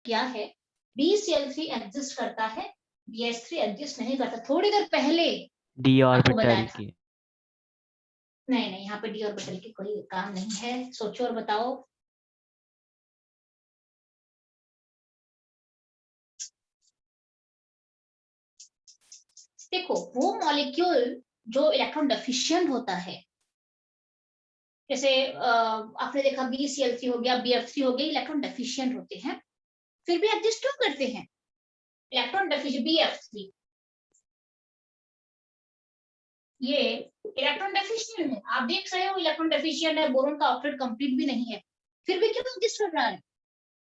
क्या है, BCl3 exist करता है, BH3 एग्जिस्ट नहीं करता। थोड़ी देर पहले डी आपको बताया ऑर्बिटल था। की। नहीं, यहाँ पे डी ऑर्बिटल की कोई काम नहीं है। सोचो और बताओ। देखो, वो मॉलिक्यूल जो इलेक्ट्रॉन डेफिशिएंट होता है, जैसे आपने देखा BCl3 हो गया, BF3 हो गया, इलेक्ट्रॉन डेफिशिएंट होते हैं, फिर भी एग्जिस्ट क्यों करते हैं? इलेक्ट्रॉन डेफिशिएंट BF3 ये इलेक्ट्रॉन डेफिशिएंट है। आप देख रहे हो इलेक्ट्रॉन डेफिशिएंट है, बोरॉन का ऑक्टेट कंप्लीट भी नहीं है, फिर भी क्यों एग्जिस्ट कर रहा है?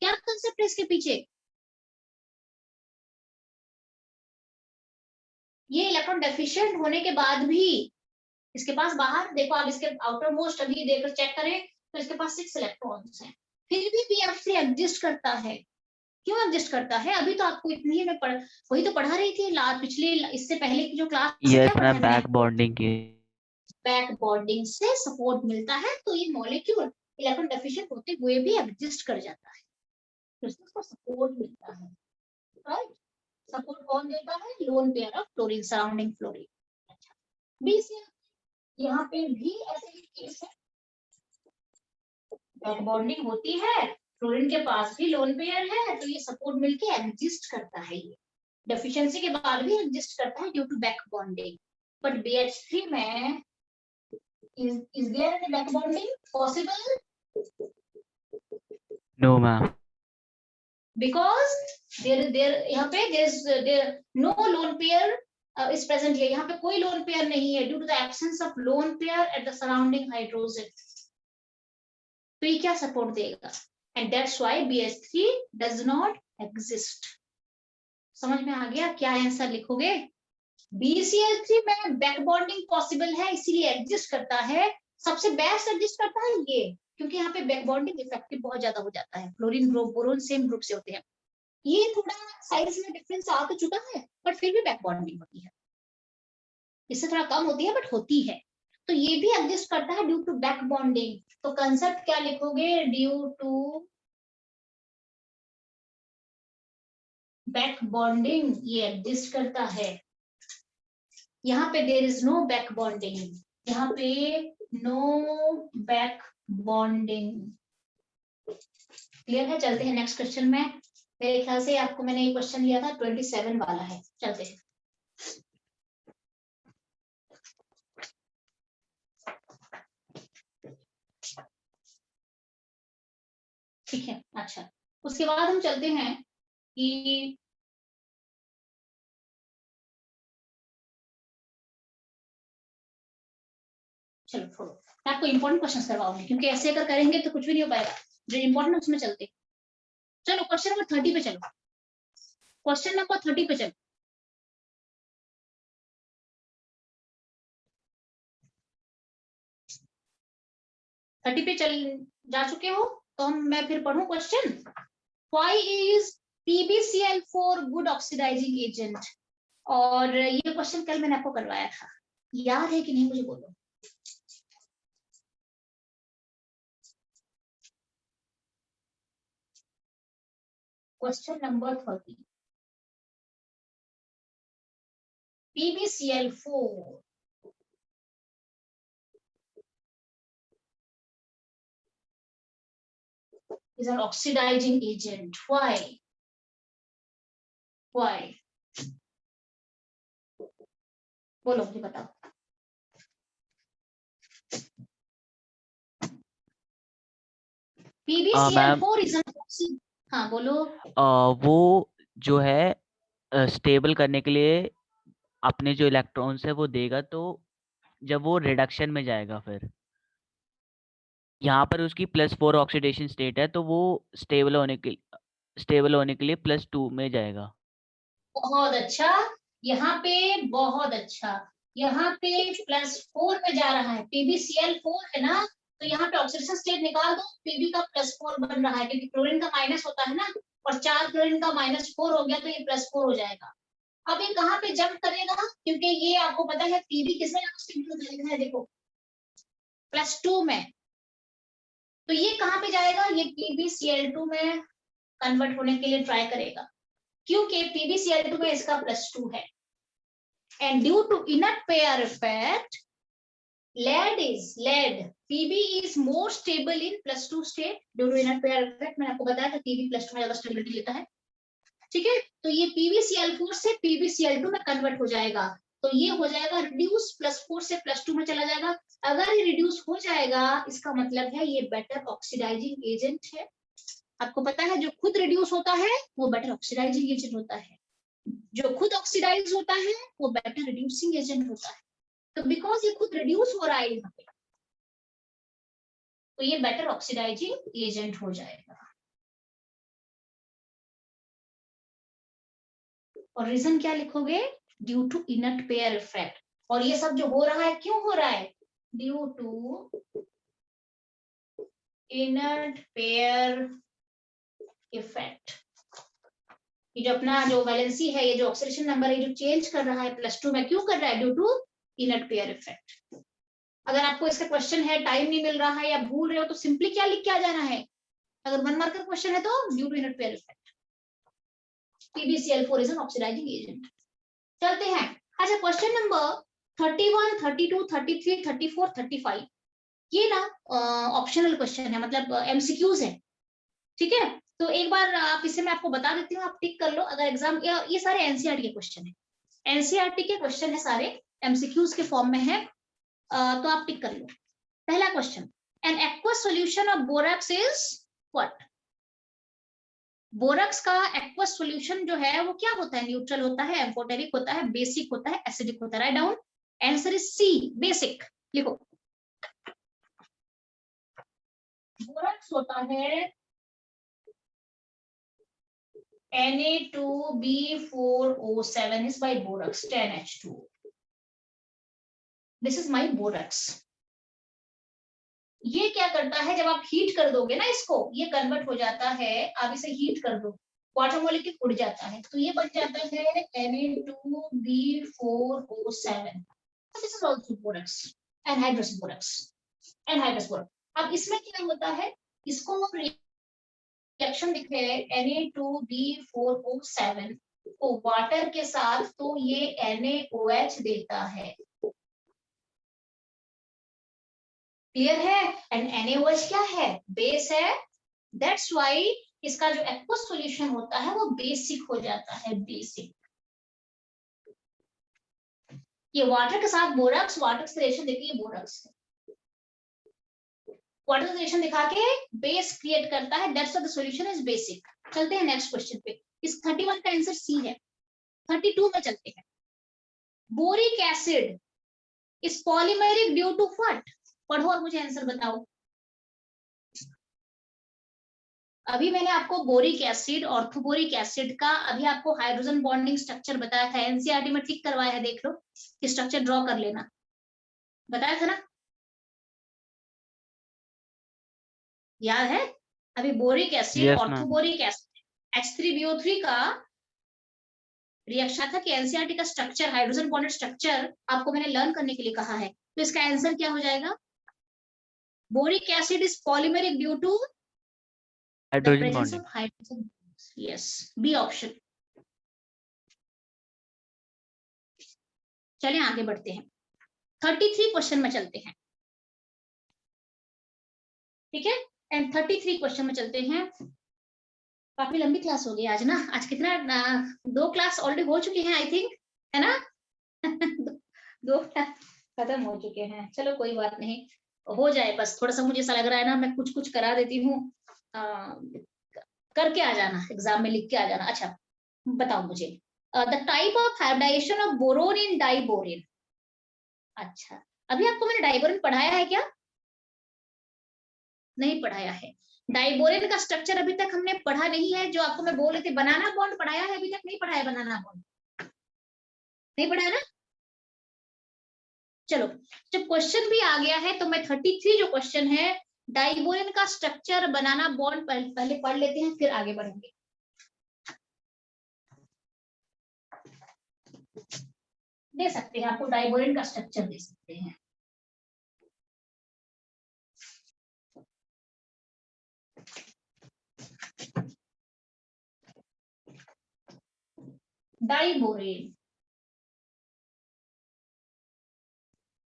क्या कंसेप्ट है इसके पीछे? ये इलेक्ट्रॉन डेफिशिएंट होने के बाद भी इसके पास बाहर देखो, आप इसके आउटर मोस्ट अभी देखकर चेक करें तो इसके पास 6 इलेक्ट्रॉन्स हैं, फिर भी BF3 एग्जिस्ट करता है। क्यों एग्जिस्ट करता है? अभी तो आपको इतनी ही मैं वही तो पढ़ा रही थी पिछले, इससे पहले की जो क्लास है, क्या पढ़ा है मैंने? बैक बॉन्डिंग की। बैक बॉन्डिंग से सपोर्ट मिलता है, तो ये मॉलिक्यूल इलेक्ट्रॉन डेफिशिएंट होते हुए भी एग्जिस्ट कर जाता है, तो इसको सपोर्ट मिलता है, राइट? सपोर्ट कौन देता है? Lone pair of fluorine surrounding fluorine. अच्छा, BCl यहाँ पे भी ऐसे ही केस है, बैक बॉन्डिंग होती है, फ्लोरीन के पास भी लोन पेयर है, तो ये सपोर्ट मिलके एग्जिस्ट करता है। ये डेफिशिएंसी के बाद भी एग्जिस्ट करता है due to back bonding. But BH3 में is there any back bonding possible? No ma'am. Because there यहाँ पे there no lone pair is present here, यहाँ पे कोई लोन पेयर नहीं है, due to the absence of lone pair at the surrounding hydrogen। तो ये क्या सपोर्ट देगा? And that's why BH3 does not exist। समझ में आ गया? क्या आंसर लिखोगे? BCl3 में बैक बॉन्डिंग पॉसिबल है, इसीलिए एग्जिस्ट करता है। सबसे बेस्ट एग्जिस्ट करता है ये, क्योंकि यहाँ पे बैक बॉन्डिंग इफेक्टिव बहुत ज्यादा हो जाता है। Fluorine group boron same group से होते हैं। ये थोड़ा साइज में डिफरेंस आ तो चुका है, बट फिर भी बैक बॉन्डिंग होती है, इससे थोड़ा कम होती है बट होती है। तो ये भी एग्जिस्ट करता है ड्यू टू बैक बॉन्डिंग। तो कंसेप्ट क्या लिखोगे? ड्यू टू बैक बॉन्डिंग ये एग्जिस्ट करता है। यहाँ पे there is no back bonding, यहाँ पे नो बैक बॉन्डिंग। क्लियर है? चलते हैं नेक्स्ट क्वेश्चन में। मेरे ख्याल से आपको मैंने एक क्वेश्चन लिया था 27 वाला है। चलते हैं। ठीक है, अच्छा, उसके बाद हम चलते हैं कि चलो छोड़ो, मैं आपको इंपॉर्टेंट क्वेश्चंस करवाऊंगी, क्योंकि ऐसे अगर करेंगे तो कुछ भी नहीं हो पाएगा। जो इंपॉर्टेंट उसमें चलते। चलो क्वेश्चन नंबर 30 पे चलो, क्वेश्चन नंबर 30 पे चलो। थर्टी पे चल जा चुके हो तो मैं फिर पढ़ूं question. Why is PbCl4 good oxidising agent? और ये क्वेश्चन कल मैंने आपको करवाया था, याद है कि नहीं मुझे बोलो। Question number 30, PbCl4 is an oxidizing agent. Why? बोलो, मुझे बताओ। PbCl4 is an oxidizing। हाँ बोलो। वो जो है स्टेबल करने के लिए अपने जो इलेक्ट्रॉन्स है वो देगा, तो जब वो रिडक्शन में जाएगा, फिर यहाँ पर उसकी +4 ऑक्सीडेशन स्टेट है, तो वो स्टेबल होने के लिए +2 में जाएगा। बहुत अच्छा, यहाँ पे बहुत अच्छा, यहाँ पे +4 में जा रहा है। PbCl4 है ना, तो यहाँ पे ऑक्सीडेशन स्टेट निकाल दो, Pb का +4 बन रहा है, क्योंकि क्लोरीन का माइनस होता है ना, और 4 क्लोरीन का -4 हो गया, तो ये +4 हो जाएगा। अब ये कहाँ पे जंप करेगा? क्योंकि ये आपको पता है Pb किसमें स्टेबल है, देखो +2 में, तो ये कहाँ पे जाएगा? ये PbCl2 में कन्वर्ट होने के लिए ट्राई करेगा, क्योंकि PbCl2 में इसका +2 है। And due to inert pair effect lead Pb is more stable in +2 state due to inert pair effect। मैंने आपको बताया था Pb +2 में ज्यादा स्टेबिलिटी लेता है, ठीक है। तो ये PbCl4 से PbCl2 में कन्वर्ट हो जाएगा, तो ये हो जाएगा रिड्यूस, +4 से +2 में चला जाएगा। अगर ये रिड्यूस हो जाएगा इसका मतलब है ये बेटर ऑक्सीडाइजिंग एजेंट है। आपको पता है जो खुद रिड्यूस होता है वो बेटर ऑक्सीडाइजिंग एजेंट होता है, जो खुद ऑक्सीडाइज होता है वो बेटर रिड्यूसिंग एजेंट होता है। तो बिकॉज ये खुद रिड्यूस हो रहा है यहाँ पे, तो ये बेटर ऑक्सीडाइजिंग एजेंट हो जाएगा। और रीजन क्या लिखोगे? Due to inert pair effect. और ये सब जो हो रहा है क्यों हो रहा है? Due to inert pair effect. ये जो अपना जो वैलेंसी है, ये जो ऑक्सीडेशन नंबर है, जो चेंज कर रहा है +2 में, क्यों कर रहा है? Due to inert pair effect. अगर आपको इसका क्वेश्चन है, टाइम नहीं मिल रहा है या भूल रहे हो, तो सिंपली क्या लिख के आ जाना है? अगर 1 मार्कर क्वेश्चन है तो due to inert pair effect, PbCl4 is an oxidising agent. चलते हैं। अच्छा, क्वेश्चन नंबर 31, 32, 33, 34, 35 ये ना ऑप्शनल क्वेश्चन है, मतलब MCQs है, ठीक है। तो एक बार आप इसे मैं आपको बता देती हूँ, आप टिक कर लो। अगर एग्जाम, ये सारे NCERT के क्वेश्चन है, NCERT के क्वेश्चन है सारे, MCQs के फॉर्म में है, तो आप टिक कर लो। पहला question, an aqueous solution of borax is what? Borax का एक्वस सॉल्यूशन जो है वो क्या होता है? न्यूट्रल होता है, एम्फोटेरिक होता है, बेसिक होता है, एसिडिक होता है। Write down, answer is C, basic. लिखो, बोरक्स होता है Na2B4O7 is by borax 10H2। This is my borax. ये क्या करता है, जब आप हीट कर दोगे ना इसको, ये कन्वर्ट हो जाता है, आप इसे हीट कर दो, वाटर मॉलिक्यूल उड़ जाता है, तो ये बन जाता है Na2B4O7। This is also borax, anhydrous borax, anhydrous borax. अब इसमें क्या होता है, इसको रिएक्शन दिख रहे हैं Na2B4O7 को वाटर के साथ, तो ये NaOH देता है। क्लियर है? एंड NaOH क्या है? बेस है। दैट्स व्हाई इसका जो एक्वस सॉल्यूशन होता है वो बेसिक हो जाता है, बेसिक। ये वाटर के साथ बोरक्स, वाटर से रिएक्शन देखिए, बोरक्स है, वाटर से रिएक्शन दिखा के बेस क्रिएट करता है, that's why the solution is basic. चलते हैं नेक्स्ट क्वेश्चन पे। इस 31 का आंसर सी है। 32 में चलते हैं। Boric acid is polymeric due to what? पढ़ो और मुझे आंसर बताओ। अभी मैंने आपको बोरिक एसिड, ऑर्थोबोरिक एसिड का अभी आपको हाइड्रोजन बॉन्डिंग स्ट्रक्चर बताया था, एनसीईआरटी में टिक करवाया है, देख लो, कि स्ट्रक्चर ड्रॉ कर लेना, बताया था ना, याद है? अभी boric acid, yes ma'am. Orthoboric acid, H3BO3 का रिएक्शन था कि एनसीईआरटी का स्ट्रक्चर, हाइड्रोजन बॉन्डेड स्ट्रक्चर आपको मैंने लर्न करने के लिए कहा है, तो इसका आंसर क्या हो जाएगा? Boric acid is polymeric due to the hydrogen presence bonding. of hydrogen। yes, B option. चलिए आगे बढ़ते हैं, 33 क्वेश्चन में चलते हैं, ठीक है। एंड 33 क्वेश्चन में चलते हैं। काफी लंबी क्लास हो गई आज ना, आज कितना 2 क्लास ऑलरेडी हो चुके हैं आई थिंक, है ना? 2 क्लास खत्म हो चुके हैं, चलो कोई बात नहीं, हो जाए, बस थोड़ा सा मुझे ऐसा लग रहा है ना, मैं कुछ कुछ करा देती हूँ, करके आ जाना, एग्जाम में लिख के आ जाना। अच्छा बताओ मुझे, the type of hybridization of boron in diborane. अच्छा, अभी आपको मैंने डाइबोरिन पढ़ाया है क्या? नहीं पढ़ाया है। डाइबोरिन का स्ट्रक्चर अभी तक हमने पढ़ा नहीं है, जो आपको मैं बोल रही थी, बनाना बॉन्ड पढ़ाया है? अभी तक नहीं पढ़ाया, बनाना बॉन्ड नहीं पढ़ाया ना? चलो, जब क्वेश्चन भी आ गया है तो मैं 33 जो क्वेश्चन है, डाइबोरिन का स्ट्रक्चर, बनाना बॉन्ड पहले पढ़ लेते हैं, फिर आगे बढ़ेंगे। दे सकते हैं आपको, डाइबोरिन का स्ट्रक्चर दे सकते हैं। डाइबोरेन।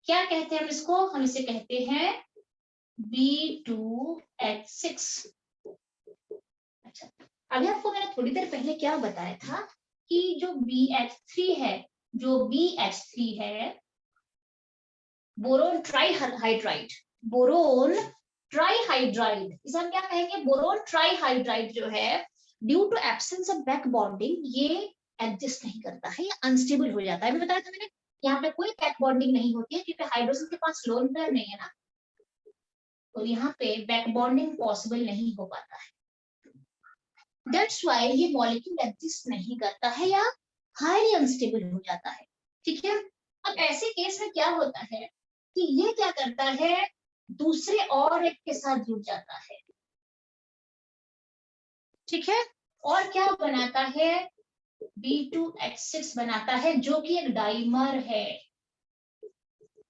क्या कहते हैं हम इसको? हम इसे कहते हैं B2H6। अच्छा, अभी आपको मैंने थोड़ी देर पहले क्या बताया था कि जो BH3 है, जो BH3 है, बोरोन ट्राइहाइड्राइड, बोरोन ट्राइहाइड्राइड, इसे हम क्या कहेंगे? बोरोन ट्राइहाइड्राइड जो है, due to absence of back bonding, ये एडजस्ट नहीं करता है, ये अनस्टेबल हो जाता है। अभी बताया था मैंने, यहाँ पे कोई बैक बॉन्डिंग नहीं होती है क्योंकि हाइड्रोजन के पास लोन पेयर नहीं है ना, तो यहाँ पे बैक बॉन्डिंग पॉसिबल नहीं हो पाता है। दैट्स व्हाई ये मॉलिक्यूल एग्जिस्ट नहीं करता है या हाईली अनस्टेबल हो जाता है। ठीक है, अब ऐसे केस में क्या होता है कि ये क्या करता है, दूसरे और एक के साथ जुड़ जाता है। ठीक है, और क्या बनाता है? B2H6 बनाता है, जो कि एक डाइमर है।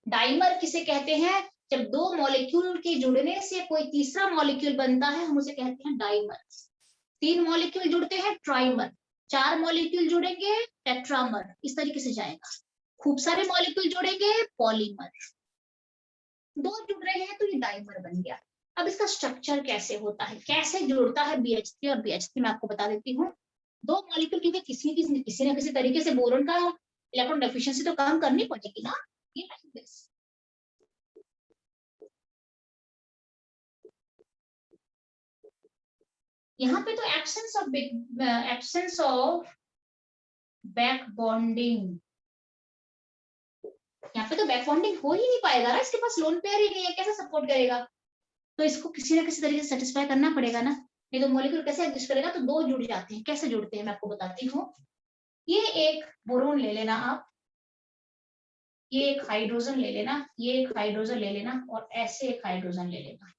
डाइमर किसे कहते हैं? जब दो मॉलिक्यूल के जुड़ने से कोई तीसरा मॉलिक्यूल बनता है, हम उसे कहते हैं डाइमर। 3 मॉलिक्यूल जुड़ते हैं, ट्राइमर। 4 मॉलिक्यूल जुड़ेंगे, टेट्रामर। इस तरीके से जाएगा। खूब सारे मॉलिक्यूल जुड़ेंगे, पॉलीमर। 2 जुड़ रहे हैं तो ये डाइमर बन गया। अब इसका स्ट्रक्चर कैसे होता है, कैसे जुड़ता है BH3 और BH3 मैं आपको बता देती हूँ। 2 मॉलिक्यूल क्योंकि किसी न किसी तरीके से बोरोन का इलेक्ट्रॉन डेफिशिएंसी तो कम करनी पड़ेगी ना। ये यहाँ पे तो एब्सेंस ऑफ बैक बॉन्डिंग, यहाँ पे तो बैक बॉन्डिंग हो ही नहीं पाएगा ना, इसके पास लोन पेयर ही नहीं है, कैसे सपोर्ट करेगा? तो इसको किसी ना किसी तरीके से सेटिस्फाई करना पड़ेगा ना, नहीं तो मॉलिक्यूल कैसे एडजस्ट करेगा? तो 2 जुड़ जाते हैं। कैसे जुड़ते हैं मैं आपको बताती हूँ। ये एक बोरोन ले लेना आप, ये एक हाइड्रोजन ले लेना, ये एक हाइड्रोजन ले लेना, और ऐसे एक हाइड्रोजन ले लेना।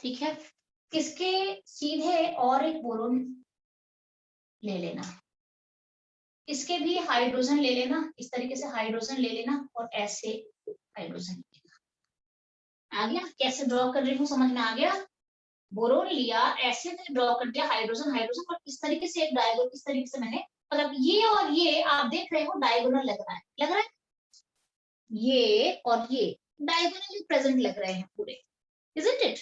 ठीक है, इसके सीधे और एक बोरोन ले लेना, इसके भी हाइड्रोजन ले लेना, इस तरीके से हाइड्रोजन ले लेना, और ऐसे हाइड्रोजन ले लेना। आ गया? कैसे ड्रॉ कर रही हूँ समझ में आ गया? बोरोन लिया, ऐसे मैंने ड्रॉ कर दिया, हाइड्रोजन हाइड्रोजन, और इस तरीके से एक डायगोनल, इस तरीके से मैंने, मतलब ये और ये आप देख रहे हो डायगोनल लग रहा है, लग रहा है? ये और ये डायगोनली प्रेजेंट लग रहे हैं पूरे, isn't it?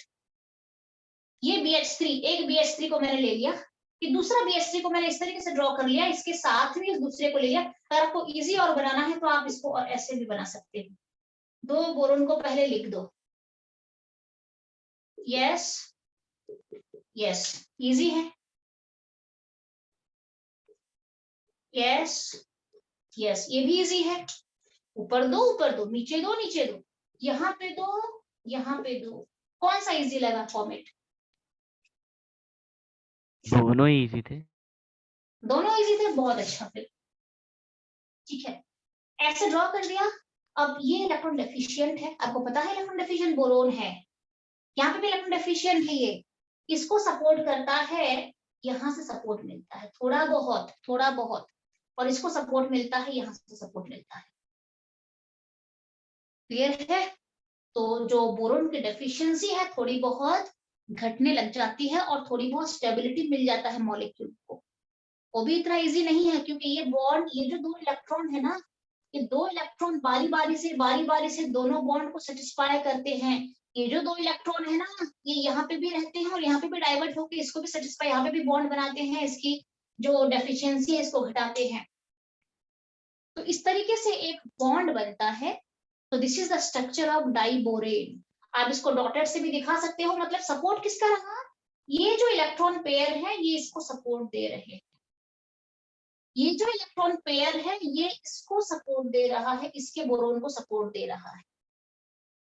ये BH3, एक BH3 को मैंने ले लिया, कि दूसरा BH3 को मैंने इस तरीके से ड्रॉ कर लिया, इसके साथ में इस दूसरे को ले लिया। अगर आपको इजी और बनाना है तो आप इसको और ऐसे भी बना सकते हो। 2 बोरोन को पहले लिख दो। यस यस, इजी है। यस यस, ये भी इजी है। ऊपर दो, नीचे दो, नीचे दो, यहाँ पे दो, यहाँ पे दो। कौन सा इजी लगा फॉर्मेट? दोनों ही इजी थे। दोनों इजी थे, बहुत अच्छा। फिर ठीक है, ऐसे ड्रॉ कर दिया। अब ये इलेक्ट्रॉन डेफिशिएंट है, आपको पता है इलेक्ट्रॉन डेफिशिएंट बोरोन है, यहाँ पे भी इलेक्ट्रॉन डेफिशिएंट है। ये इसको सपोर्ट करता है, यहाँ से सपोर्ट मिलता है थोड़ा बहुत, थोड़ा बहुत, और इसको सपोर्ट मिलता है, यहाँ से सपोर्ट मिलता है। क्लियर है? तो जो बोरोन की डेफिशिएंसी है थोड़ी बहुत घटने लग जाती है, और थोड़ी बहुत स्टेबिलिटी मिल जाता है मॉलिक्यूल को। वो भी इतना इजी नहीं है, क्योंकि ये बॉन्ड, ये जो 2 इलेक्ट्रॉन है ना, ये 2 इलेक्ट्रॉन बारी बारी से दोनों बॉन्ड को सेटिस्फाई करते हैं। ये जो 2 इलेक्ट्रॉन है ना, ये यहाँ पे भी रहते हैं और यहाँ पे भी डाइवर्ट होकर इसको भी सेटिस्फाई, यहाँ पे भी बॉन्ड बनाते हैं, इसकी जो डेफिशिएंसी है इसको घटाते हैं। तो इस तरीके से एक बॉन्ड बनता है। तो this is the structure of diborane. आप इसको डॉटेड से भी दिखा सकते हो, मतलब सपोर्ट किसका रहा? ये जो इलेक्ट्रॉन पेयर है ये इसको सपोर्ट दे रहे हैं, ये जो इलेक्ट्रॉन पेयर है ये इसको सपोर्ट दे रहा है, इसके बोरोन को सपोर्ट दे रहा है।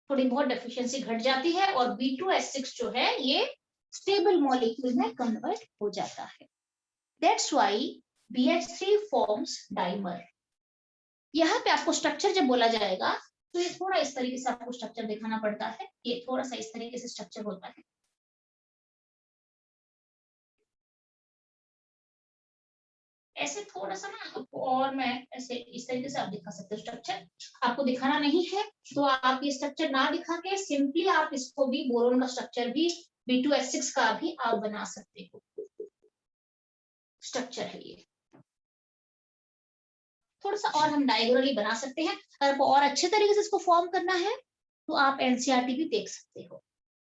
थोड़ी बहुत डेफिशिएंसी घट जाती है, और B2H6 जो है ये स्टेबल मॉलिक्यूल में कन्वर्ट हो जाता है। That's why BH3 forms dimer. यहाँ पे आपको स्ट्रक्चर जब बोला जाएगा तो ये थोड़ा इस तरीके से आपको स्ट्रक्चर दिखाना पड़ता है, ये थोड़ा सा इस तरीके से स्ट्रक्चर होता है। ऐसे थोड़ा सा ना आपको, और मैं ऐसे इस तरीके से आप दिखा सकते हो स्ट्रक्चर। आपको दिखाना नहीं है तो आप ये स्ट्रक्चर ना दिखा के सिंपली आप इसको भी, बोरोन का स्ट्रक्चर भी, B2H6 का भी आप बना सकते हो। स्ट्रक्चर है ये। थोड़ा सा और हम डायगोनली बना सकते हैं। अगर आपको और अच्छे तरीके से इसको फॉर्म करना है तो आप एनसीईआरटी भी देख सकते हो।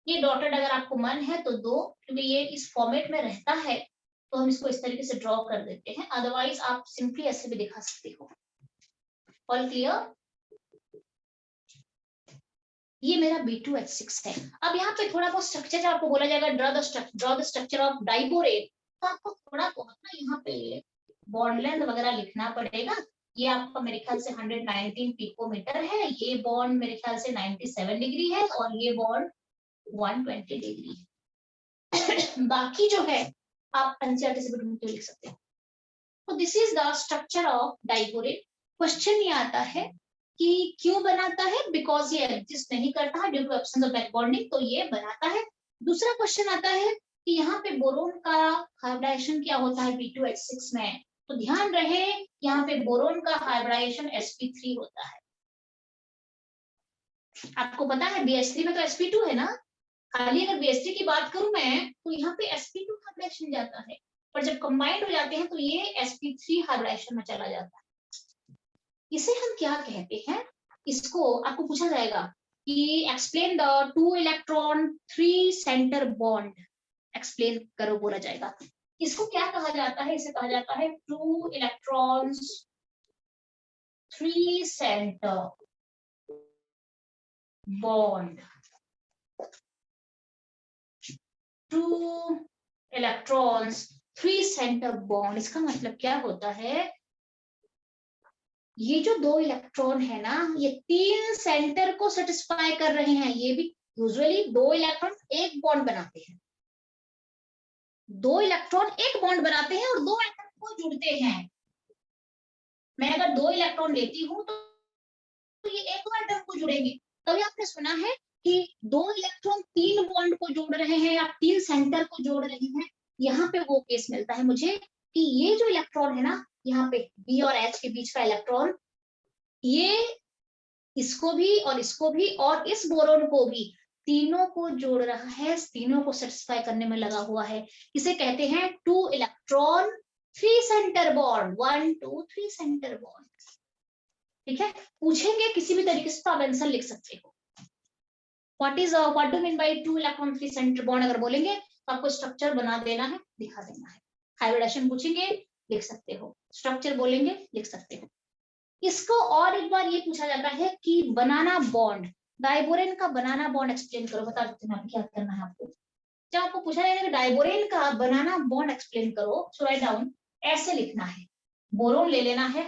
ये डॉटेड अगर आपको मन है तो दो, क्योंकि ये इस फॉर्मेट में रहता है तो हम इसको इस तरीके से ड्रॉ कर देते हैं, अदरवाइज आप सिंपली ऐसे भी दिखा सकते हो। All clear? ये मेरा B2H6 है। अब यहाँ पे थोड़ा बहुत स्ट्रक्चर आपको बोला जाएगा, ड्रॉ द स्ट्रक्चर ऑफ डाइबोरेट, तो आपको थोड़ा बहुत ना यहाँ पे बॉन्ड लेंथ वगैरह लिखना पड़ेगा। ये आपका मेरे ख्याल से 119 पिकोमीटर है, ये बॉन्ड मेरे ख्याल से 97 डिग्री है और ये बॉन्ड 120 डिग्री है। बाकी जो है आप एनसीईआरटी से भी ढूंढ के लिख सकते हो। तो this is the structure of diborate. Question ये आता है कि क्यों बनाता है, बिकॉज ये एग्जिस्ट नहीं करता है due to absence of back bonding, तो ये बनाता है। दूसरा क्वेश्चन आता है कि यहाँ पे बोरोन का हाइब्रिडाइजेशन क्या होता है B2H6 में, तो ध्यान रहे यहाँ पे बोरोन का हाइब्रिडाइजेशन sp3 होता है। आपको पता है BH3 में तो sp2 है ना, खाली अगर BH3 की बात करूं मैं तो यहाँ पे sp2 हाइब्रिडाइजेशन जाता है, पर जब कंबाइंड हो जाते हैं तो ये sp3 हाइब्रिडाइजेशन में चला जाता है। इसे हम क्या कहते हैं, इसको आपको पूछा जाएगा कि explain the 2 electron 3 centre bond, explain करो बोला जाएगा। इसको क्या कहा जाता है, इसे कहा जाता है 2 electrons 3 centre bond. 2 electrons 3 centre bond, इसका मतलब क्या होता है, ये जो 2 इलेक्ट्रॉन है ना, ये 3 सेंटर को सेटिस्फाई कर रहे हैं। ये भी यूजुअली 2 इलेक्ट्रॉन एक बॉन्ड बनाते हैं, 2 इलेक्ट्रॉन एक बॉन्ड बनाते हैं और 2 एटम को जुड़ते हैं। मैं अगर 2 इलेक्ट्रॉन लेती हूँ तो ये एक एटम को जुड़ेंगे। तभी आपने सुना है कि 2 इलेक्ट्रॉन 3 बॉन्ड को जोड़ रहे हैं या 3 सेंटर को जोड़ रहे हैं। यहाँ पे वो केस मिलता है मुझे कि ये जो इलेक्ट्रॉन है ना, यहाँ पे B और H के बीच का इलेक्ट्रॉन, ये इसको भी और इसको भी और इस बोरोन को भी, तीनों को जोड़ रहा है, तीनों को सेटिस्फाई करने में लगा हुआ है। इसे कहते हैं 2 electron 3 centre bond, 1 2 3 centre bond. ठीक है, पूछेंगे किसी भी तरीके से तो आप आंसर लिख सकते हो। What do mean by 2 electron 3 centre bond, अगर बोलेंगे तो आपको स्ट्रक्चर बना देना है, दिखा देना है। हाइब्रिडेशन पूछेंगे लिख सकते हो, स्ट्रक्चर बोलेंगे लिख सकते हो। इसको और एक बार ये पूछा जाता है कि बनाना बॉन्ड, डाइबोरेन का बनाना बॉन्ड एक्सप्लेन करो। बता देते हैं क्या करना है आपको। जब आपको पूछा जाएगा कि डाइबोरेन का बनाना बॉन्ड एक्सप्लेन करो, सो राइट डाउन, ऐसे लिखना है, बोरोन ले लेना है,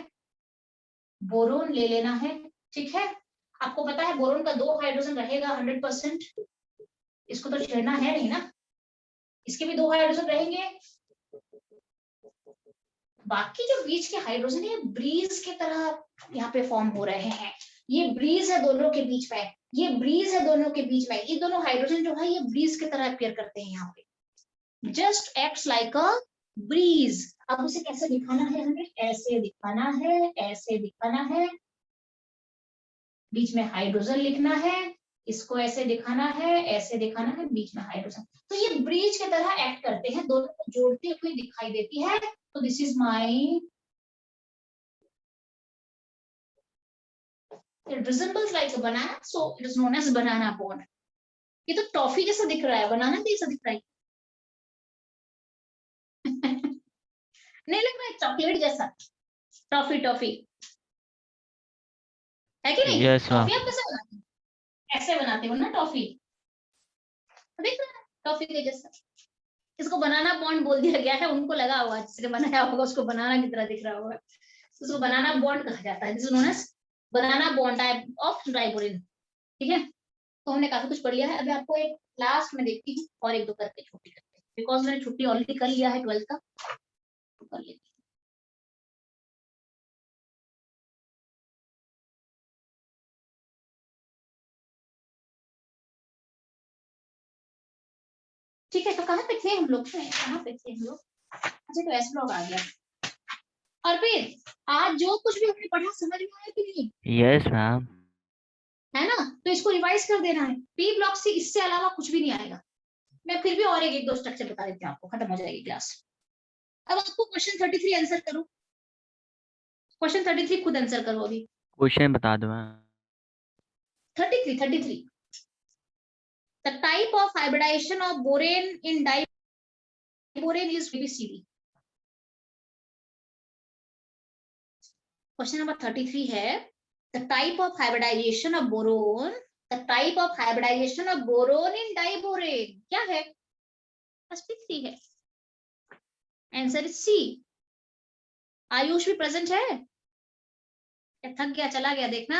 बोरोन ले लेना है। ठीक है, आपको पता है बोरोन का 2 हाइड्रोजन रहेगा 100%, इसको तो छेड़ना है नहीं ना, इसके भी 2 हाइड्रोजन रहेंगे। बाकी जो बीच के हाइड्रोजन है ब्रीज के तरह यहाँ पे फॉर्म हो रहे हैं, ये ब्रीज है दोनों के बीच में, ये ब्रीज है दोनों के बीच में, ये दोनों हाइड्रोजन जो है ये ब्रीज की तरह अपीयर करते हैं यहाँ पे, just acts like a breeze. अब उसे कैसे दिखाना है, हमें ऐसे दिखाना है, ऐसे दिखाना है, बीच में हाइड्रोजन लिखना है, इसको ऐसे दिखाना है, ऐसे दिखाना है, बीच में हाइड्रोजन। तो ये ब्रिज की तरह एक्ट करते हैं, दोनों को जोड़ते हुए दिखाई देती है। तो this is my, it resembles like a banana, so it is known as banana bond. ये तो टॉफी जैसा दिख रहा है, बनाना जैसा दिख रहा है। नहीं लग रहा है, चॉकलेट जैसा, टॉफी टॉफी है कि नहीं? Yes, toffee ma'am. आप कैसे बनाते हो? ऐसे बनाते हो ना टॉफी, देख रहा है टॉफी के जैसा। इसको बनाना बॉन्ड बोल दिया गया है, उनको लगा हुआ जिसने बनाया होगा उसको बनाना की तरह दिख रहा होगा, तो उसको बनाना बॉन्ड कहा जाता है। This is known as banana bond type of diborane. ठीक है, तो हमने काफी कुछ पढ़ लिया है। अभी आपको एक लास्ट में देखती हूँ और एक दो करके छुट्टी करते हैं, बिकॉज मैंने छुट्टी ऑलरेडी कर लिया है 12th का, तो कर लेती हूँ। ठीक है, तो कहाँ पे थे हम लोग, कहाँ पे थे हम लोग? अच्छा, तो एस ब्लॉक आ गया। अर्पित, आज जो कुछ भी हमने पढ़ा समझ में आया कि नहीं? Yes, ma'am. है ना, तो इसको रिवाइज कर देना है। पी ब्लॉक से इससे अलावा कुछ भी नहीं आएगा। मैं फिर भी और एक दो स्ट्रक्चर बता देती हूँ आपको, खत्म हो जाएगी क्लास। अब आपको क्वेश्चन 33 आंसर करो। क्वेश्चन 33 खुद आंसर करो अभी। क्वेश्चन बता दो ma'am. 33 the type of hybridization of borane in diborane is ABCD। Question number 33 है the type of hybridization of boron in diborane क्या है? sp3 है। आंसर इज सी। आयुष भी प्रेजेंट है? थक गया चला गया देखना,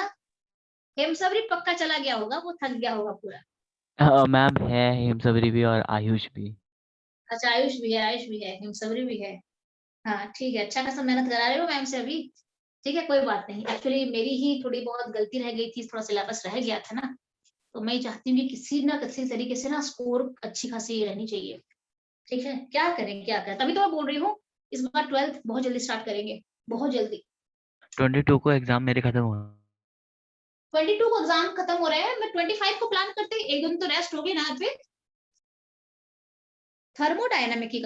हेमसबरी पक्का चला गया होगा, वो थक गया होगा पूरा। मैम है हेमसबरी भी और आयुष भी। अच्छा आयुष भी है, हेमसबरी भी है। हाँ ठीक है, अच्छा खासा मेहनत करा रहे हो मैम से अभी। ठीक है कोई बात नहीं, एक्चुअली मेरी ही थोड़ी बहुत गलती रह गई थी, थोड़ा सिलेबस रह गया था ना, तो मैं चाहती हूँ कि किसी ना किसी तरीके से ना स्कोर अच्छी खासी रहनी चाहिए। ठीक है क्या करें, तभी तो मैं बोल रही हूँ इस बार 12th बहुत जल्दी स्टार्ट करेंगे, बहुत जल्दी। 22 को एग्जाम मेरे खत्म हुआ। 22 को एग्जाम खत्म हो रहे हैं, मैं 25 को प्लान करते हैं, एक दिन तो रेस्ट होगी ना यहाँ पे। Thermodynamically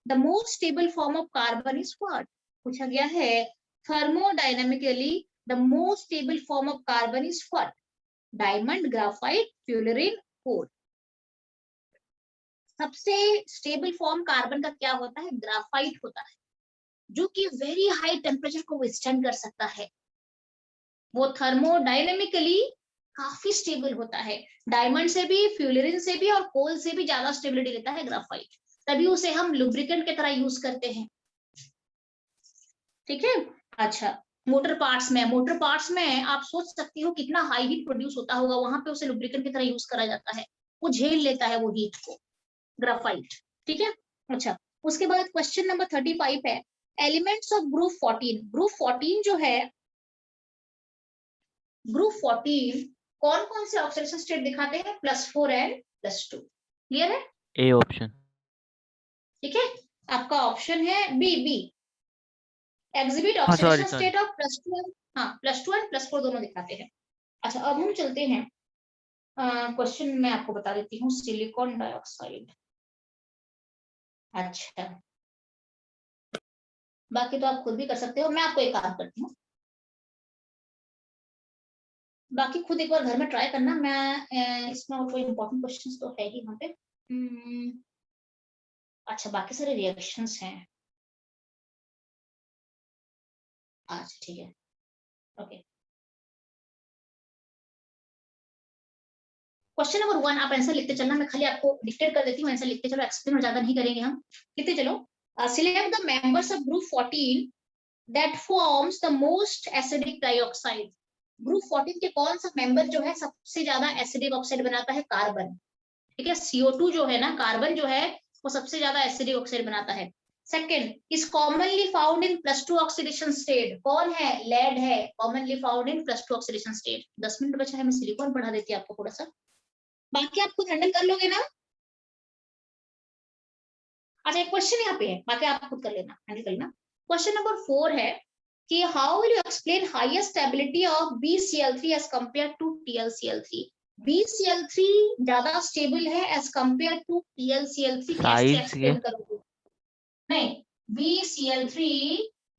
the most stable form of carbon is what? पूछा गया है thermodynamically the most stable form of carbon is what? Diamond, graphite, fullerene, coal. सबसे स्टेबल फॉर्म कार्बन का क्या होता है? ग्राफाइट होता है, जो कि वेरी हाई टेम्परेचर को विथस्टैंड कर सकता है। वो थर्मोडायनेमिकली काफी स्टेबल होता है, डायमंड से भी, फ्यूलरिन से भी और कोल से भी ज्यादा स्टेबिलिटी लेता है ग्राफाइट, तभी उसे हम लुब्रिकेंट की तरह यूज करते हैं। ठीक है अच्छा, मोटर पार्ट्स में आप सोच सकती हो कितना हाई हीट प्रोड्यूस होता होगा, वहां पे उसे लुब्रिकेंट की तरह यूज करा जाता है, वो झेल लेता है वो हीट को, ग्राफाइट। ठीक है अच्छा, उसके बाद क्वेश्चन नंबर 35 है एलिमेंट्स ऑफ ग्रुप 14। ग्रुप 14 जो है, ग्रुप 14 कौन कौन से ऑक्सीडेशन स्टेट दिखाते हैं? +4 एंड +2। क्लियर है? A option. ठीक है आपका ऑप्शन है बी एग्जिबिट हाँ sorry oxidation sorry. State of +2। हाँ +2 एंड +4 दोनों दिखाते हैं। अच्छा अब हम चलते हैं क्वेश्चन मैं आपको बता देती हूँ, सिलिकॉन डाइऑक्साइड। अच्छा बाकी तो आप खुद भी कर सकते हो, मैं आपको एक काम करती हूँ, बाकी खुद एक बार घर में ट्राई करना। मैं इसमें और कोई इंपॉर्टेंट क्वेश्चंस तो है ही वहाँ पे। अच्छा बाकी सारे रिएक्शंस हैं। अच्छा ठीक है ओके। क्वेश्चन नंबर 1 आप आंसर लिखते चलना, मैं खाली आपको डिक्टेट कर देती हूँ, आंसर लिखते चलो, एक्सप्लेन ज्यादा नहीं करेंगे हम, लिखते चलो। Select the members of group 14 that forms the most acidic dioxide. Group 14 के कौन सा मेंबर जो है सबसे ज्यादा एसिडिक ऑक्साइड बनाता है? कार्बन। ठीक है CO2 जो है ना, कार्बन जो है वो सबसे ज्यादा एसिडिक ऑक्साइड बनाता है। Second is commonly found in +2 oxidation state. कौन है? लेड है, commonly found in +2 oxidation state. 10 minute बचा है, मैं सिलिकॉन पढ़ा देती हूँ आपको थोड़ा सा, बाकी आप खुद हैंडल कर लोगे ना। अच्छा एक क्वेश्चन यहाँ पे है, बाकी आप खुद कर लेना, हैंडल कर लेना। क्वेश्चन नंबर 4 है कि how will you explain highest stability of BCl3 as compared to TlCl3। BCl3 ज्यादा स्टेबल है एज कंपेयर टू TlCl3, कैसे साइज के। एक्सप्लेन करोगे? नहीं, BCl3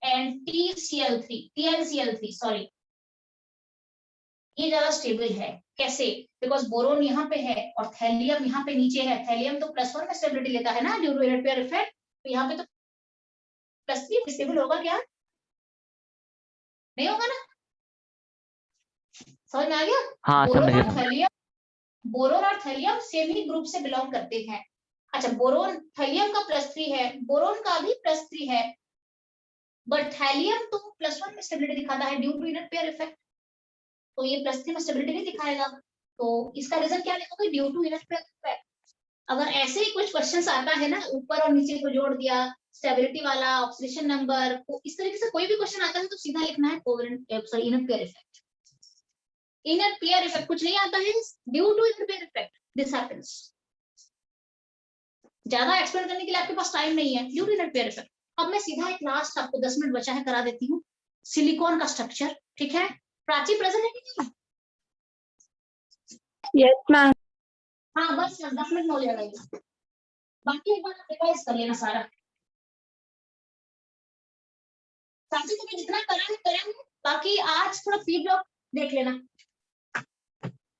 एंड TlCl3 सॉरी, ये ज्यादा स्टेबल है। कैसे? बिकॉज बोरोन यहाँ पे है और थैलियम यहाँ पे नीचे है। थैलियम तो +1 में स्टेबिलिटी लेता है ना ड्यू टू इलेक्ट्रिक इफेक्ट, तो यहाँ पे तो +3 स्टेबल होगा क्या? नहीं होगा ना, समझ में आ गया? हाँ समझ गया। बोरोन और थैलियम सेम ही ग्रुप से बिलोंग करते हैं। अच्छा बोरोन, थैलियम का +3 है, बोरोन का भी +3 है, बट थैलियम तो +1 में स्टेबिलिटी दिखाता है due to inner pair effect, तो ये +3 में स्टेबिलिटी नहीं दिखाएगा। तो इसका रीजन क्या लिखोगे? Due to inner pair effect. अगर ऐसे ही कुछ क्वेश्चन आता है ना, ऊपर और नीचे को जोड़ दिया, स्टेबिलिटी वाला, ऑक्सीडेशन नंबर, इस तरीके से कोई भी क्वेश्चन आता है तो सीधा लिखना है covalent sorry inner pair effect. Inner pair effect कुछ नहीं आता है, due to inner pair effect this happens. ज्यादा एक्सप्लेन करने के लिए आपके पास टाइम नहीं है, due to inner pair effect. अब मैं सीधा एक लास्ट आपको 10 मिनट बचा है करा देती हूँ, सिलिकॉन का स्ट्रक्चर। ठीक है प्राची प्रेजेंट है कि नहीं? Yes ma'am. हाँ बस 10 मिनट में हो जाएगा, बाकी एक बार रिवाइज कर लेना सारा। प्राची तुम्हें जितना करना है करेंगे, बाकी आज थोड़ा फीडबैक देख लेना,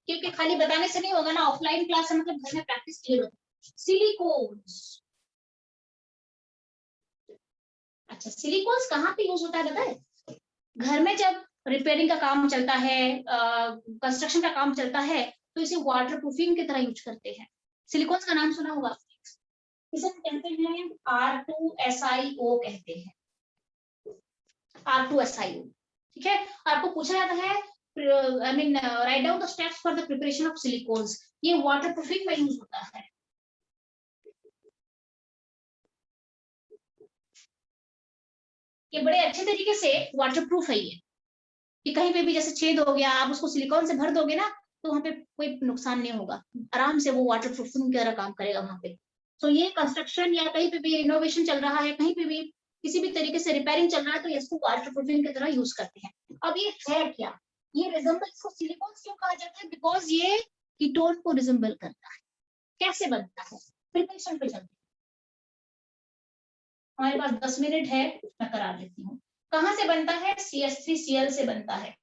क्योंकि खाली बताने से नहीं होगा ना, ऑफलाइन क्लास है मतलब घर में प्रैक्टिस क्लियर होती है। सिलिकॉन्स, अच्छा सिलिकॉन्स कहाँ पे यूज होता है बताए? घर में जब रिपेयरिंग का काम चलता है, कंस्ट्रक्शन का काम चलता है, तो इसे वाटर प्रूफिंग की तरह यूज करते हैं। सिलिकॉन्स का नाम सुना होगा, इसे हम कहते हैं R2SiO कहते हैं, R2SiO, ठीक है। आपको पूछा जाता है I mean write down the steps for the preparation of silicones, ये वाटर प्रूफिंग में यूज होता है। ये बड़े अच्छे तरीके से वाटर प्रूफ है ये, कि कहीं पे भी जैसे छेद हो गया, आप उसको सिलिकॉन से भर दोगे ना, तो वहां पे कोई नुकसान नहीं होगा, आराम से वो वाटर प्रूफिंग की तरह काम करेगा वहां पे। तो ये कंस्ट्रक्शन या कहीं पे भी इनोवेशन चल रहा है, कहीं पे भी किसी भी तरीके से रिपेयरिंग चल रहा है, तो इसको वाटर प्रूफिंग की तरह यूज करते हैं। अब ये है क्या, ये रिजेंबल, इसको सिलिकॉन क्यों कहा जाता है? बिकॉज ये कीटोन को रिजेंबल करता है। कैसे बनता है, प्रिपरेशन पे चलते हैं। हमारे पास 10 मिनट है, मैं करा देती हूँ। कहाँ से बनता है? CH3Cl से बनता है।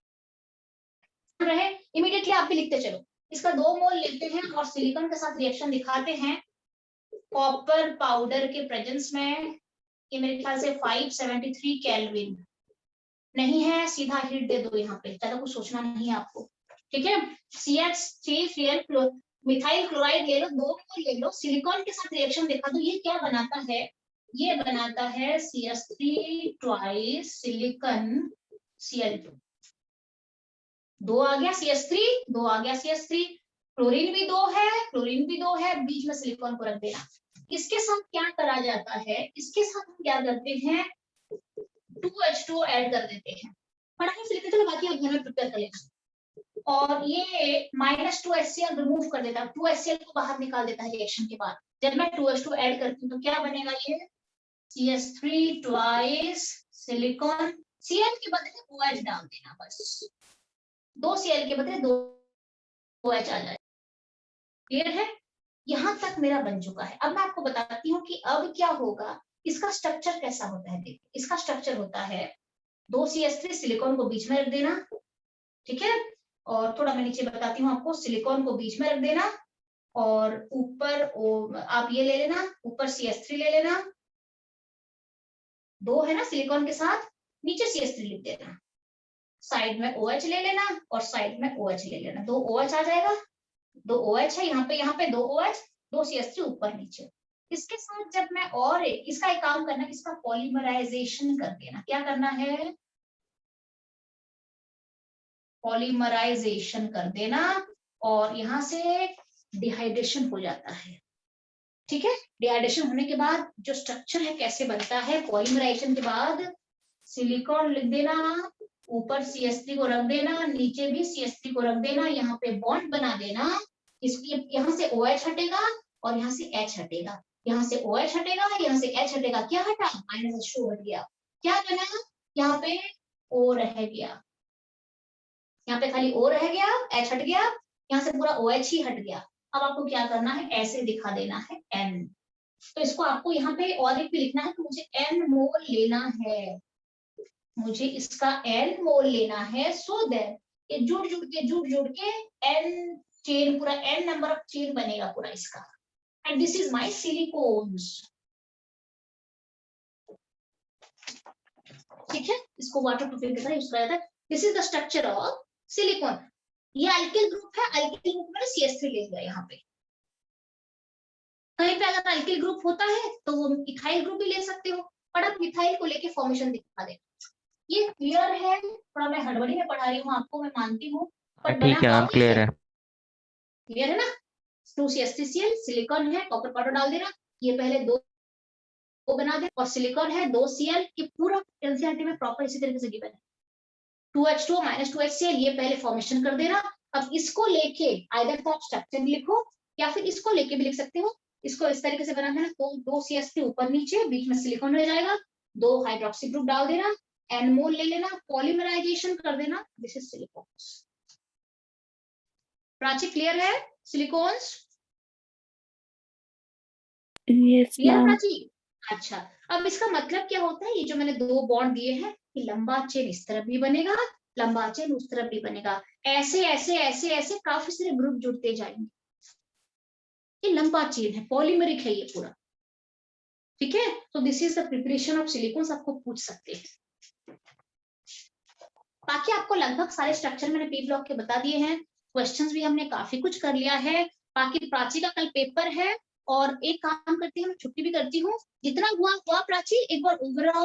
रहे इमीडिएटली आप भी लिखते चलो। इसका 2 मोल लेते हैं और सिलिकॉन के साथ रिएक्शन दिखाते हैं कॉपर पाउडर के प्रेजेंस में। ये मेरे ख्याल से 573 केल्विन नहीं है, सीधा हीट दे दो यहाँ पे, ज्यादा कुछ सोचना नहीं है आपको, ठीक है। CH3Cl मिथाइल क्लोराइड ले लो, 2 मोल ले लो, सिलिकॉन के साथ रिएक्शन दिखा दो। ये क्या बनाता है? ये बनाता है CH3 ट्वाइस सिलिकॉन Cl2। 2 आ गया CH3, 2 आ गया CH3, क्लोरीन भी 2 है, क्लोरीन भी 2 है, बीच में सिलिकॉन को रख देना। इसके साथ क्या करा जाता है? इसके साथ हम क्या करते हैं? 2H2 ऐड कर देते हैं। फटाफट से लिखते चलो, बाकी आप घर में प्रिपेयर कर लेना। और ये -2HCl रिमूव कर देता है, 2HCl को बाहर निकाल देता है रिएक्शन के बाद। जब मैं 2H2 ऐड करती हूँ तो क्या बनेगा? ये CH3 ट्वाइस सिलिकॉन, Cl के बदले OH डाल देना बस, 2 Cl के बदले 2 OH आ जाए। क्लियर है? यहां तक मेरा बन चुका है। अब मैं आपको बताती हूँ कि अब क्या होगा, इसका स्ट्रक्चर कैसा होता है। देखिए इसका स्ट्रक्चर होता है 2 CH3 सिलिकॉन को बीच में रख देना, ठीक है। और थोड़ा मैं नीचे बताती हूँ आपको, सिलिकॉन को बीच में रख देना और ऊपर आप ये ले लेना, ऊपर CH3 ले लेना, 2 है ना सिलिकॉन के साथ, नीचे CH3 लिख देना, साइड में OH ले लेना और साइड में OH ले लेना, 2 OH आ जाएगा, 2 OH है यहाँ पे 2 OH, 2 CH3 ऊपर नीचे। इसके साथ जब मैं और इसका एक काम करना है, इसका पॉलीमराइजेशन कर देना। क्या करना है? पॉलीमराइजेशन कर देना, और यहाँ से डिहाइड्रेशन हो जाता है, ठीक है। डिहाइड्रेशन होने के बाद जो स्ट्रक्चर है कैसे बनता है, पॉलीमराइजेशन के बाद सिलिकॉन लिख देना, ऊपर CH3 को रख देना, नीचे भी CH3 को रख देना, यहाँ पे बॉन्ड बना देना। इसकी यहाँ से OH हटेगा और यहाँ से H हटेगा, यहाँ से OH हटेगा, यहाँ से H हटेगा। क्या हटा? -H2 हट गया। क्या बना? यहाँ पे O रह गया, यहाँ पे खाली O रह गया, H हट गया, यहाँ से पूरा OH ही हट गया। अब आपको क्या करना है? ऐसे दिखा देना है N। तो इसको आपको यहाँ पे और एक भी लिखना है, तो मुझे N मोल लेना है, मुझे इसका N मोल लेना है, सो दैट ये जुड़ के N चेन, पूरा N नंबर ऑफ चेन बनेगा पूरा इसका। And this is my silicones, ठीक है। इसको वाटर प्रूफिंग की तरह यूज किया जाता है। This is the structure of silicon. ये अल्किल ग्रुप है, अल्किल ग्रुप में CH3 ले लिया यहाँ पे। कहीं पे अगर अल्किल ग्रुप होता है तो वो इथाइल ग्रुप भी ले सकते हो, और आप मिथाइल को लेके फॉर्मेशन दिखा दे। ये क्लियर है? थोड़ा मैं हड़बड़ी में पढ़ा रही हूँ आपको, मैं मानती हूँ, पर ठीक है मैम, क्लियर है। क्लियर है ना? 2CH3Cl सिलिकॉन है, कॉपर पाउडर डाल देना, ये पहले 2 बना दे, और सिलिकॉन है 2Cl, ये पूरा एनसीईआरटी में प्रॉपर इसी तरीके से गिवन है। 2H2 -2HCl, ये पहले फॉर्मेशन कर देना। अब इसको लेके आइदर तो आप स्ट्रक्चर लिखो या फिर इसको लेके भी लिख सकते हो। इसको इस तरीके से बना देना, तो 2 CH3 ऊपर नीचे, बीच में सिलिकॉन रह जाएगा, 2 हाइड्रोक्सी ग्रुप डाल देना, N मोल ले लेना, पॉलीमराइजेशन कर देना, this is silicones. Prachi clear है? Silicones Yes, clear ma'am. Prachi? अच्छा, अब इसका मतलब क्या होता है? ये जो मैंने 2 बॉन्ड दिए हैं, कि लंबा चेन इस तरफ भी बनेगा, लंबा चेन उस तरफ भी बनेगा, ऐसे ऐसे ऐसे ऐसे काफी सारे ग्रुप जुड़ते जाएंगे। ये लंबा चेन है, पॉलीमेरिक है ये पूरा, ठीक है। तो this is the preparation of silicones, आपको पूछ सकते हैं। बाकी आपको लगभग सारे स्ट्रक्चर मैंने पी ब्लॉक के बता दिए हैं, क्वेश्चंस भी हमने काफी कुछ कर लिया है। बाकी प्राची का कल पेपर है, और एक काम करती हूँ, छुट्टी भी करती हूँ, जितना हुआ प्राची एक बार ओवरऑल